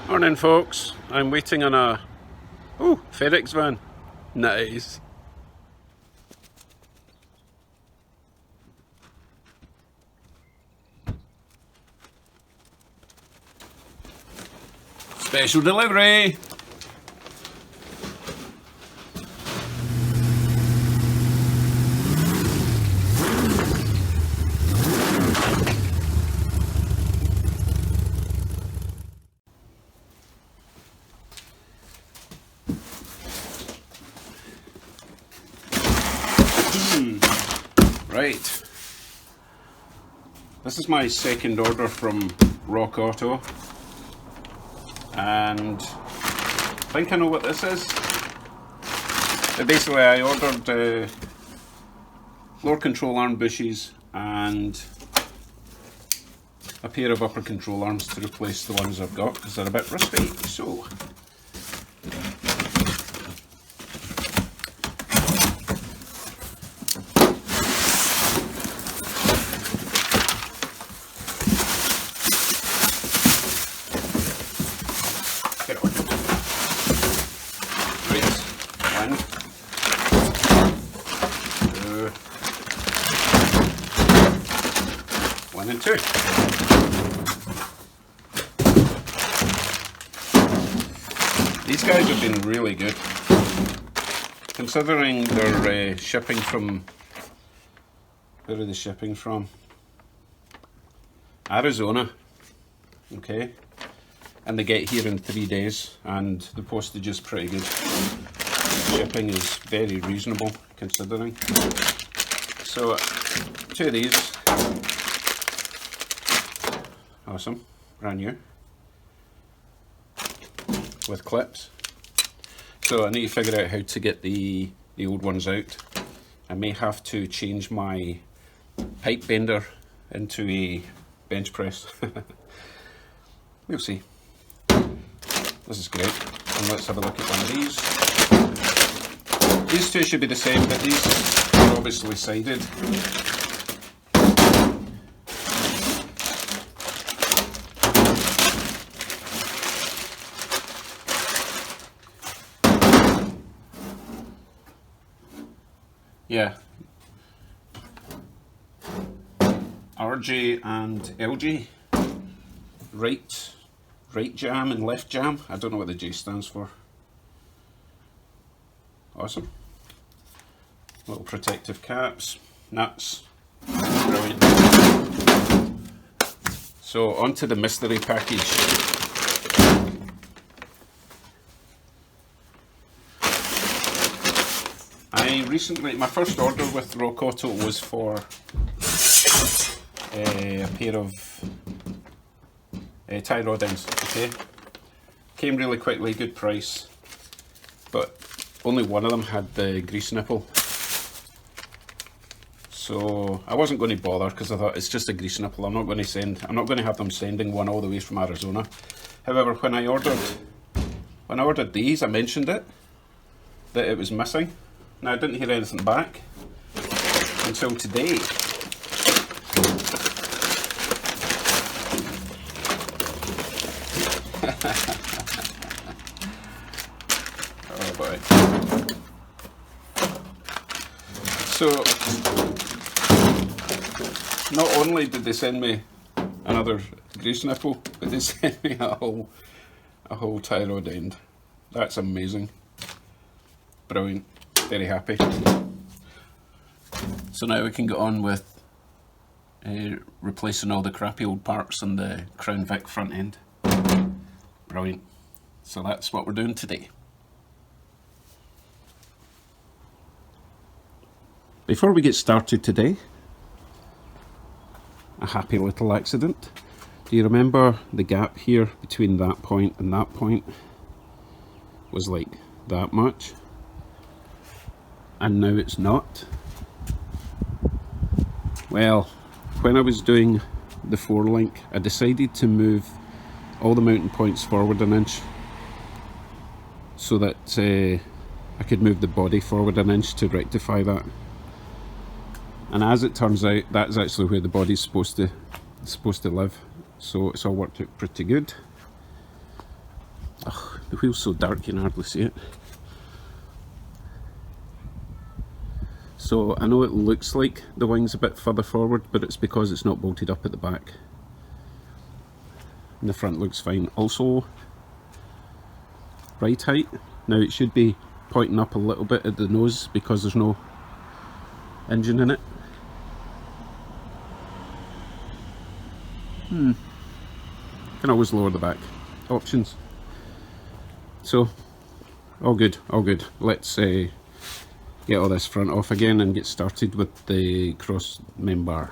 Morning folks, I'm waiting on a FedEx van. Nice. Special delivery. Right, this is my second order from Rock Auto, and I think I know what this is. Basically I ordered floor control arm bushes and a pair of upper control arms to replace the ones I've got because they're a bit rusty. So one and two. These guys have been really good, considering they're shipping from, where are they shipping from? Arizona, okay, and they get here in 3 days, and the postage is pretty good. Shipping is very reasonable considering. So two of these, awesome, brand new, with clips. So I need to figure out how to get the old ones out. I may have to change my pipe bender into a bench press. We'll see. This is great. And let's have a look at one of these. These two should be the same, but these are obviously sided. Yeah, RJ and LJ, right jam and left jam. I don't know what the J stands for. Awesome. Little protective caps, nuts, brilliant. So onto the mystery package. I recently, my first order with Rock Auto was for a pair of tie rod ends, okay? Came really quickly, good price, but only one of them had the grease nipple. So I wasn't going to bother because I thought it's just a grease nipple. I'm not going to have them sending one all the way from Arizona. However, when I ordered these, I mentioned it, that it was missing. Now I didn't hear anything back until today. Oh boy. So not only did they send me another grease nipple, but they sent me a whole tie rod end. That's amazing. Brilliant. Very happy. So now we can get on with replacing all the crappy old parts on the Crown Vic front end. Brilliant. So that's what we're doing today. Before we get started today, a happy little accident. Do you remember the gap here between that point and that point was like that much? And now it's not. Well, when I was doing the 4-link, I decided to move all the mounting points forward an inch so that I could move the body forward an inch to rectify that. And as it turns out, that's actually where the body's supposed to live. So it's all worked out pretty good. Ugh, the wheel's so dark you can hardly see it. So I know it looks like the wing's a bit further forward, but it's because it's not bolted up at the back. And the front looks fine. Also, ride height. Now it should be pointing up a little bit at the nose because there's no engine in it. Can always lower the back. Options. So, all good, all good. Let's get all this front off again and get started with the cross member.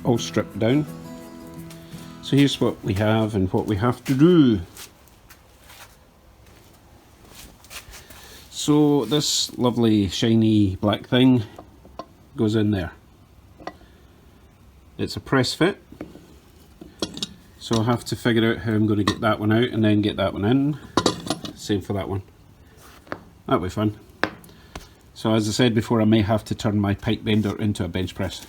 All stripped down. So here's what we have and what we have to do. So this lovely shiny black thing goes in there. It's a press fit, so I'll have to figure out how I'm going to get that one out and then get that one in. Same for that one. That'll be fun. So as I said before, I may have to turn my pipe bender into a bench press.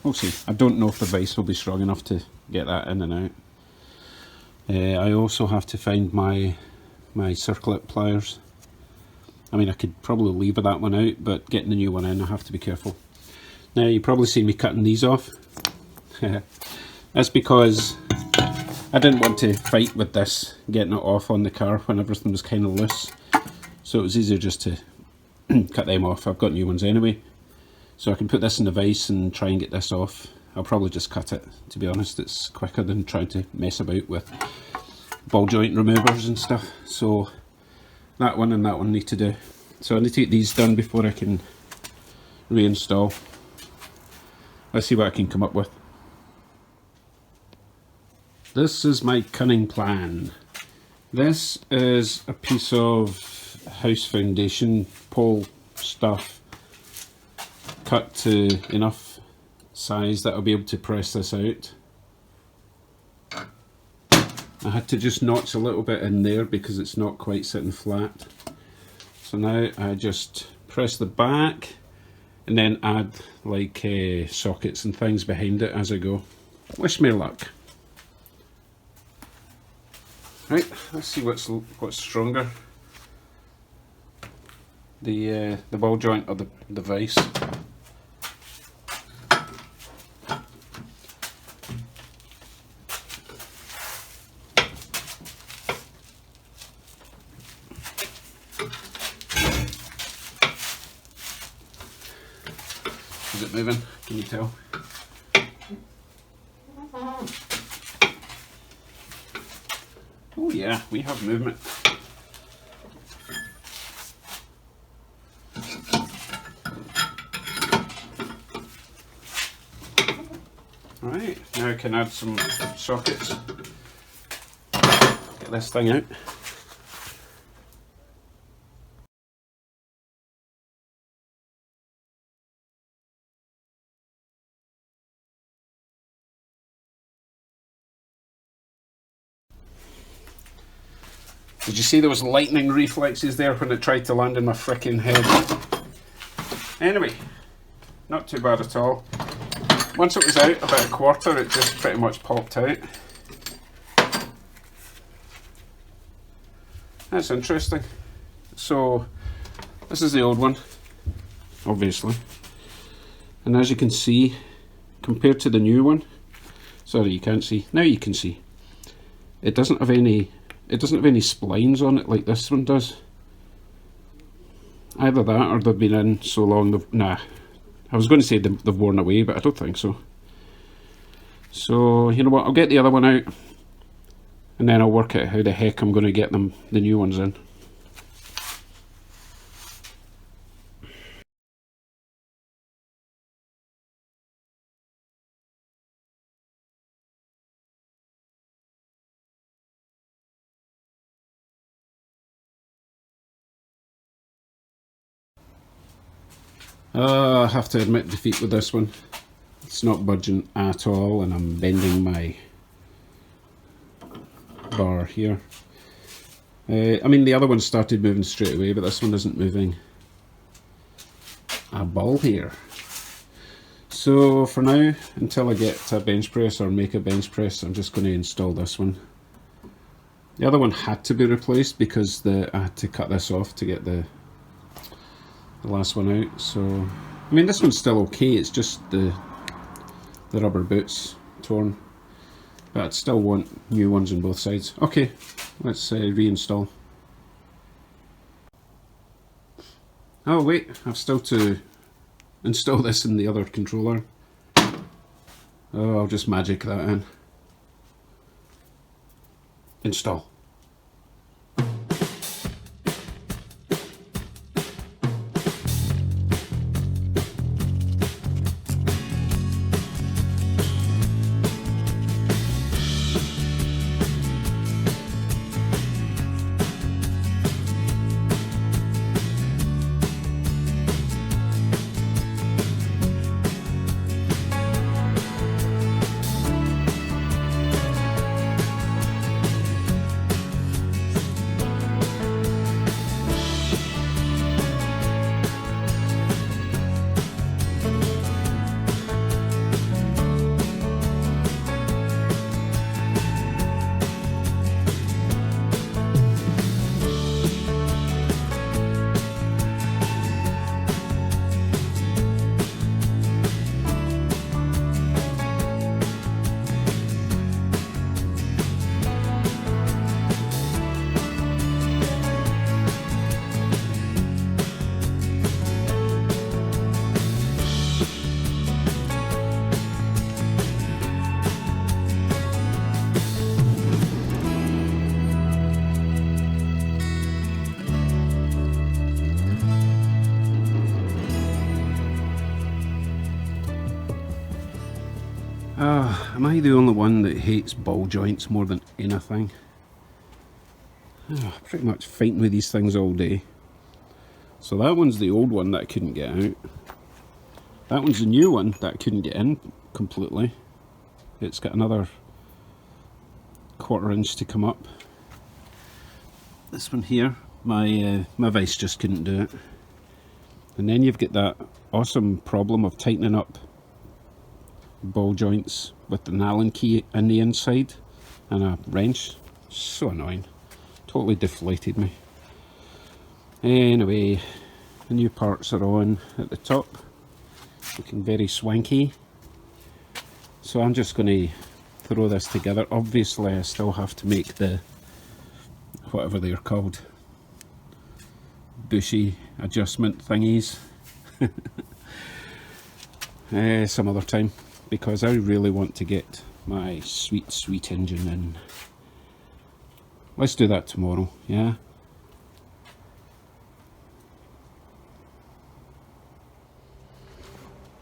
We'll see. I don't know if the vise will be strong enough to get that in and out. I also have to find my circlip pliers. I mean, I could probably leave that one out, but getting the new one in, I have to be careful. Now, you probably see me cutting these off. That's because I didn't want to fight with this, getting it off on the car when everything was kind of loose. So it was easier just to cut them off. I've got new ones anyway. So I can put this in the vise and try and get this off. I'll probably just cut it, to be honest. It's quicker than trying to mess about with ball joint removers and stuff. So that one and that one need to do. So I need to get these done before I can reinstall. Let's see what I can come up with. This is my cunning plan. This is a piece of house foundation pole stuff cut to enough size that I'll be able to press this out. I had to just notch a little bit in there because it's not quite sitting flat. So now I just press the back and then add like sockets and things behind it as I go. Wish me luck. Right, let's see what's stronger. The ball joint or the vise. Is it moving? Can you tell? Oh yeah, we have movement. Right, now I can add some sockets. Get this thing out. Did you see those lightning reflexes there when it tried to land in my frickin' head? Anyway, not too bad at all. Once it was out, about a quarter, it just pretty much popped out. That's interesting. So, this is the old one, obviously. And as you can see, compared to the new one, sorry you can't see, now you can see, it doesn't have any splines on it like this one does. Either that or they've been in so long, nah. I was going to say they've worn away, but I don't think so. So, you know what, I'll get the other one out, and then I'll work out how the heck I'm going to get the new ones in. I have to admit defeat with this one. It's not budging at all, and I'm bending my bar here. I mean, the other one started moving straight away, but this one isn't moving a ball here. So for now, until I get a bench press or make a bench press, I'm just going to install this one. The other one had to be replaced because I had to cut this off to get the last one out. So I mean, this one's still okay, it's just the rubber boots torn, but I'd still want new ones on both sides. Okay, let's reinstall. Oh wait, I've still to install this in the other controller. Oh, I'll just magic that in. Install. Am I the only one that hates ball joints more than anything? Pretty much fighting with these things all day. So that one's the old one that I couldn't get out. That one's the new one that I couldn't get in completely. It's got another 1/4 inch to come up. This one here, my vise just couldn't do it. And then you've got that awesome problem of tightening up ball joints with an Allen key in the inside and a wrench. So annoying. Totally deflated me. Anyway, the new parts are on at the top, looking very swanky. So I'm just going to throw this together. Obviously I still have to make the, whatever they're called, bushy adjustment thingies some other time, because I really want to get my sweet engine in. Let's do that tomorrow, yeah?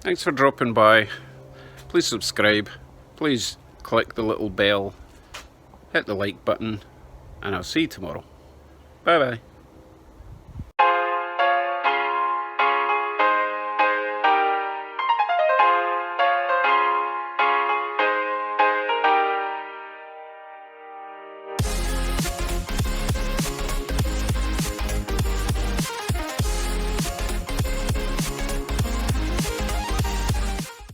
Thanks for dropping by. Please subscribe. Please click the little bell. Hit the like button. And I'll see you tomorrow. Bye bye.